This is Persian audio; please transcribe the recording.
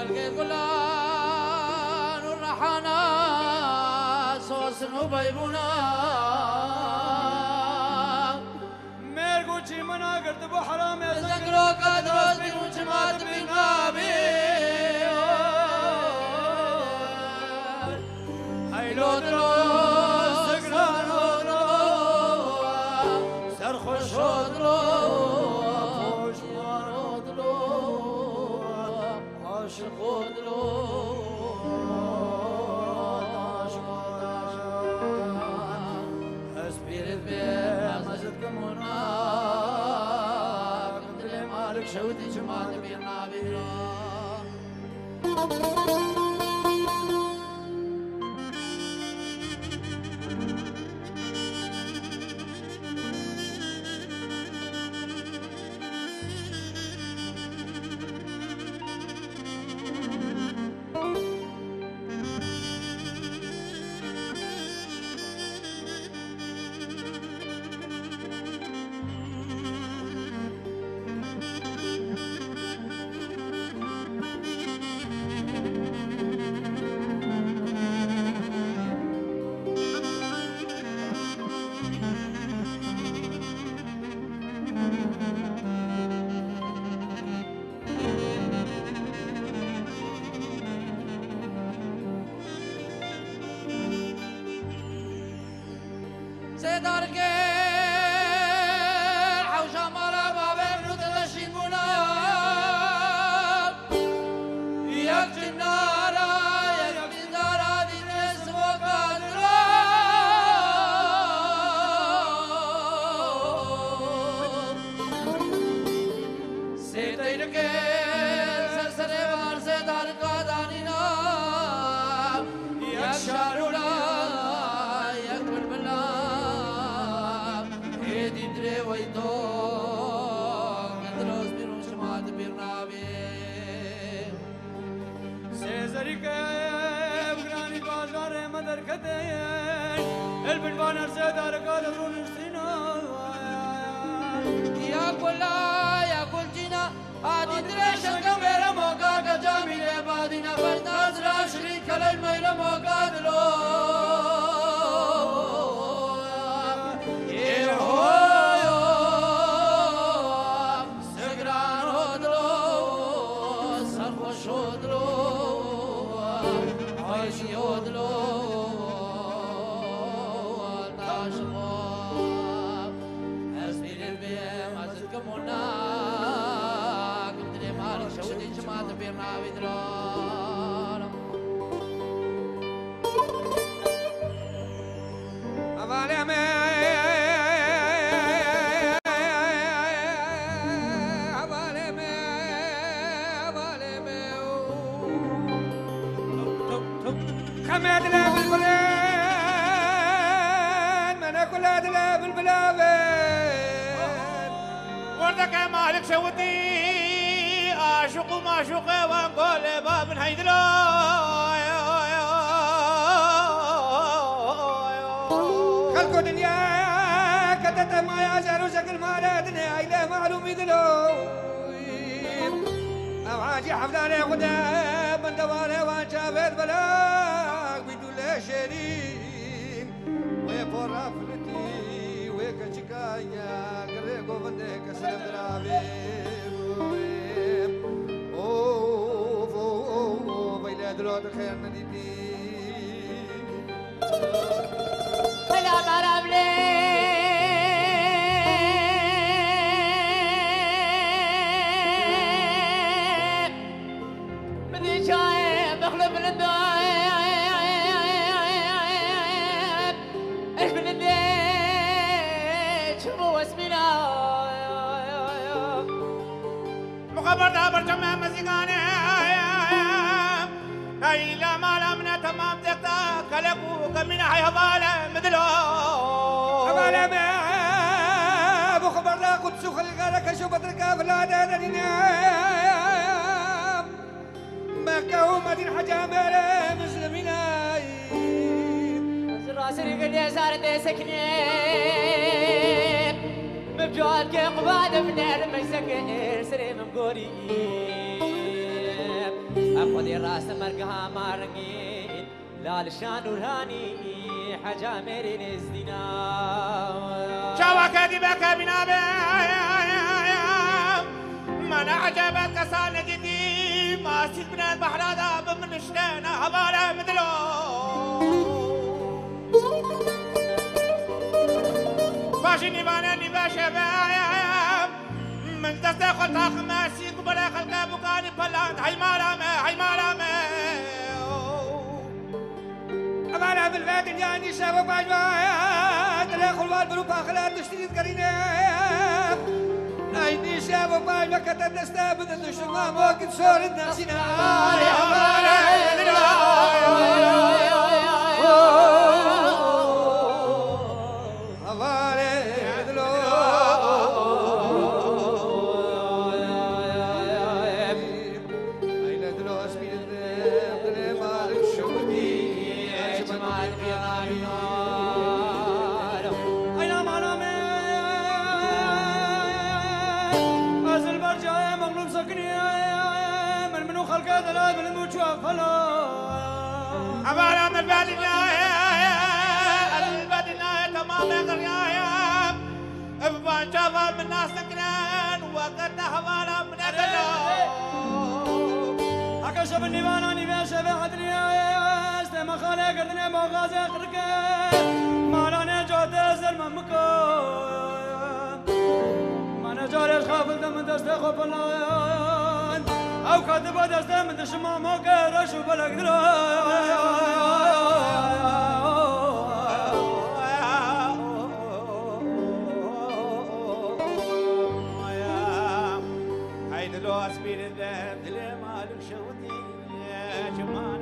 القلان والرحانا صوصن وبيبونا ميرقوشي منا قرد بحرام زقلو قدروز بين وجمات بالنابي هيلو دروز زقلو دروز سرخوش دروز مارو دروز عاشق دروز اسبير بيه مزدكم هناك قلت لي مالك شودي جماعة بينا بينا سيدار الكيل حوشة مرة بابين وتغشين بنار ياك جنارة ياك جنارة دي ناس وقادرة سيدار الكيل سلسلة بار سيدار القادانينا ياك شارولا ياك بالبلا ديدري ويدو مدروس بينو شمات بيرنابي سيزري كيف غراني بازار مدر كتين البلبان ارزاد ارقاد رون استرينا يا كلا يا كل جينا عادي دريش الكاميرا موقع كجامي بادينا فرداز را شريك للميل موقع دلو خماد لا بالبلاد من اكل لا بالبلاد وردك يا مالك شوتي اعشق ومعشوقه ونقول باب هيدلا خلقوا دنيا كتت ما يازر شكل ما دنيا الى معلوم يدلو اوعاجي حفلاني غدا من دواني وان شافت بلاك بدون لا شريك ويفور فلتي ويكشكايا قريقو فندك سلام درابي اوف اوف ويلا دروت خير نديتي هلا مرابلي بدي شايب اخلف الدايب ايش من الديت شوفوا اسمنا مخبر دابر تمام مزيقاني هايلا مالا من تمام دكتا كلكو كمين هاي هبالة مدلو هبالة ما ابو خبر لا قدس خلقالك شو بدركا فلا دادنينا مكة ومدين حجامة مسلمين راسي قل يا زارت سكنين مبجوال كي قباد من المسكر سري من قريب أخذي راس مرقها مارنين لا لشان ورهاني حجامرين الزنا شوا كذبك بنابي من عجبت كسان جدي ما سيد من البحر هذا بمن شلنا هباله مدلو باشي نيبانا نيباشا من دست خطا خماسي قبل خلقه بقاني بلان هاي مالامه أمانة بالفات يعني شابه باجوات تلاخل والبروب أخلاق تشتري كرينة نايدي شابه باجوات كتا تستابد الشمام وقت صور الناسين أمانة من البدنا تمام غريايا ببان شافا من ناس نكران وقت هوالا من أدلو أكشف النيبانا نيبيا شبه حدنيا استمع خالي قردني بوغازي أخرك مالانا جوتي زرم مكو مانا جاريش خافل دم دستي خوبلان أو كاتبة دستي من دشما موكي رشو بلق هيدا لو أسبيل الدم دلي مالك شوتي يا جمال